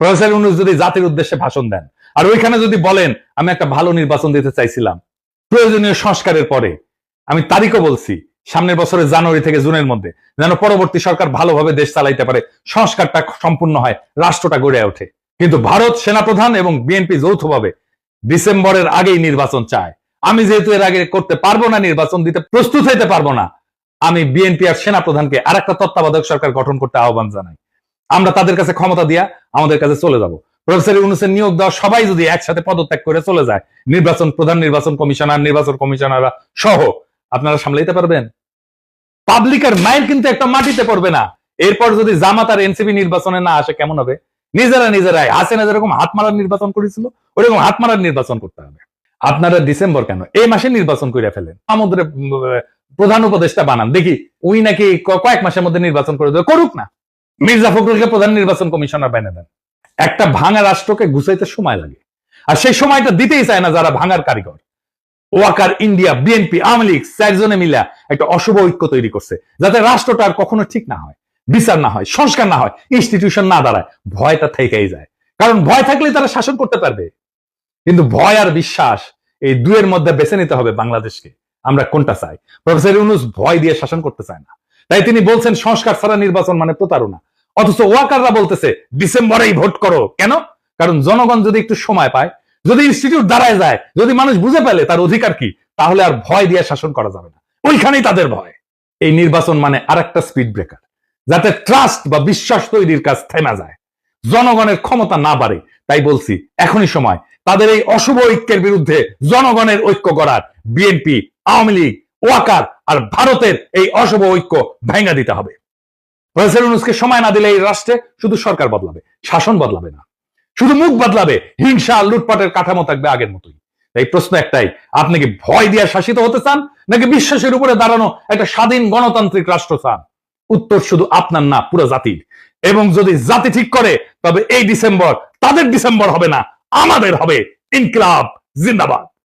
Professor Yunus যদি জাতির উদ্দেশ্যে ভাষণ দেন আর ওইখানে যদি বলেন আমি একটা ভালো নির্বাচন দিতে চাইছিলাম প্রয়োজনীয় সংস্কারের পরে, আমি তারিখও বলছি সামনের বছরের জানুয়ারি থেকে জুনের মধ্যে, যেন পরবর্তী সরকার ভালোভাবে দেশ চালাইতে পারে, সংস্কারটা সম্পূর্ণ হয়, রাষ্ট্রটা গড়ে ওঠে। কিন্তু ভারত সেনাপ্রধান এবং বিএনপি যৌথভাবে ডিসেম্বরের আগেই নির্বাচন চায়। আমি যেহেতু এর আগে করতে পারবো না, নির্বাচন দিতে প্রস্তুত হইতে পারবো না, আমি বিএনপি আর সেনাপ্রধানকে আর একটা তত্ত্বাবধায়ক সরকার গঠন করতে আহ্বান জানাই। আমরা তাদের কাছে ক্ষমতা দিয়া আমাদের কাছে চলে যাব। প্রফেসর ইউনূসের নিয়োগ দেওয়া সবাই যদি একসাথে পদত্যাগ করে চলে যায়, নির্বাচন প্রধান, নির্বাচন কমিশনার, নির্বাচন কমিশনাররা সহ, আপনারা সামলাইতে পারবেন? পাবলিকের মাইল কিন্তু একটা মাটিতে পড়বে না। এরপর যদি জামাত আর এনসিপি নির্বাচনে না আসে কেমন হবে? নিজেরাই হাসিনা যেরকম হাত মারার নির্বাচন করেছিল ওরকম হাত মারার নির্বাচন করতে হবে। আপনারা ডিসেম্বর কেন, এই মাসে নির্বাচন করে ফেলেন, আমাদের প্রধান উপদেষ্টা বানান, দেখি উই নাকি কয়েক মাসের মধ্যে নির্বাচন করে দেবে, করুক না। মির্জা ফখরুলকে প্রধান নির্বাচন কমিশনার বানিয়ে দেন। একটা ভাঙা রাষ্ট্রকে গুছাইতে সময় লাগে, আর সেই সময়টা দিতেই চায় না যারা ভাঙার কারিগর। ওয়াকার, ইন্ডিয়া, বিএনপি, আওয়ামী লীগ 4 জনে মিলে একটা অশুভ ঐক্য তৈরি করছে, যাতে রাষ্ট্রটা আর কখনো ঠিক না হয়, বিচার না হয়, সংস্কার না হয়, ইনস্টিটিউশন না দাঁড়ায়। ভয়টা থেকেই যায়, কারণ ভয় থাকলেই তারা শাসন করতে পারবে। কিন্তু ভয় আর বিশ্বাস, এই দুয়ের মধ্যে বেছে নিতে হবে বাংলাদেশকে, আমরা কোনটা চাই। প্রফেসর ইউনূস ভয় দিয়ে শাসন করতে চায় না, তাই তিনি বলছেন সংস্কার ছাড়া নির্বাচন মানে প্রতারণা। অথচ ওয়াকাররা বলতেছে ডিসেম্বরেই ভোট করো। কেন? কারণ জনগণ যদি একটু সময় পায়, যদি ইনস্টিটিউট দাঁড়ায় যায়, যদি মানুষ বুঝে পেলে তার অধিকার কি, তাহলে আর ভয় দিয়ে শাসন করা যাবে না। ওইখানেই তাদের ভয়। এই নির্বাচন মানে আরেকটা স্পিড ব্রেকার, যাতে ট্রাস্ট বা বিশ্বাস তৈরির কাজ থেমে যায়, জনগণের ক্ষমতা না বাড়ে। তাই বলছি এখনই সময় তাদের এই অশুভ ঐক্যের বিরুদ্ধে জনগণের ঐক্য করার। বিএনপি, আওয়ামী লীগ, ওয়াকার আর ভারতের এই অশুভ ঐক্য ভেঙে দিতে হবে। প্রফেসর ইউনূসকে সময় না দিলে এই রাষ্ট্রে শুধু সরকার বদলাবে, শাসন বদলাবে না, শুধু মুখ বদলাবে, হিংসা লুটপাটের কাঠামো থাকবে আগের মতোই। তাই প্রশ্ন একটাই, আপনি কি ভয় দিয়ে শাসিত হতে চান, নাকি বিশ্বাসের উপরে দাঁড়ানো একটা স্বাধীন গণতান্ত্রিক রাষ্ট্র চান? উত্তর শুধু আপনার না, পুরো জাতির। এবং যদি জাতি ঠিক করে, তবে এই ডিসেম্বর তাদের ডিসেম্বর হবে না, আমাদের হবে। ইনকিলাব জিন্দাবাদ।